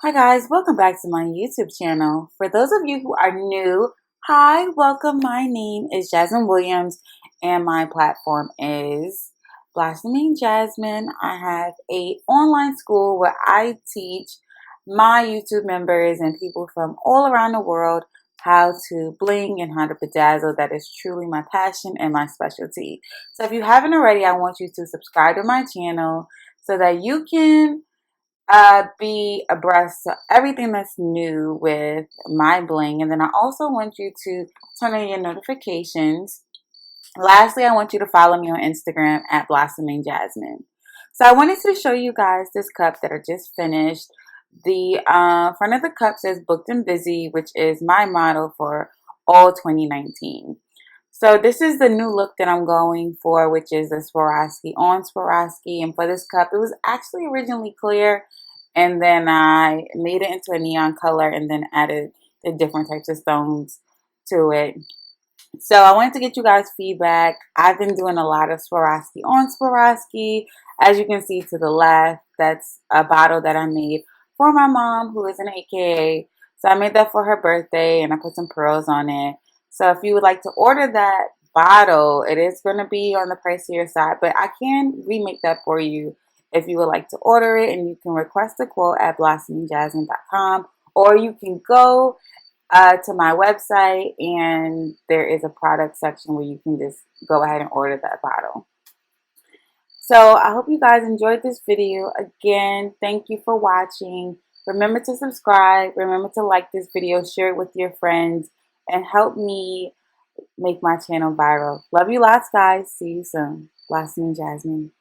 Hi guys, welcome back to my YouTube channel. For those of you who are new, hi, welcome. My name is Jasmine Williams and my platform is Blossoming Jasmine. I have a online school where I teach my YouTube members and people from all around the world how to bling and how to bedazzle. That is truly my passion and my specialty. So if you haven't already, I want you to subscribe to my channel so that you can be abreast to everything that's new with my bling. And then I also want you to turn on your notifications. Lastly, I want you to follow me on Instagram at Blossoming Jasmine. So I wanted to show you guys this cup that I just finished. The front of the cup says booked and busy, which is my motto for all 2019. So this is the new look that I'm going for, which is the Swarovski on Swarovski. And for this cup, it was actually originally clear. And then I made it into a neon color and then added the different types of stones to it. So I wanted to get you guys feedback. I've been doing a lot of Swarovski on Swarovski. As you can see to the left, that's a bottle that I made for my mom, who is an AKA. So I made that for her birthday and I put some pearls on it. So if you would like to order that bottle, it is going to be on the pricier side, but I can remake that for you if you would like to order it, and you can request a quote at blossomingjazzmine.com, or you can go to my website and there is a product section where you can just go ahead and order that bottle. So I hope you guys enjoyed this video. Again, thank you for watching. Remember to subscribe. Remember to like this video, share it with your friends, and help me make my channel viral. Love you lots, guys. See you soon. Blossoming Jasmine.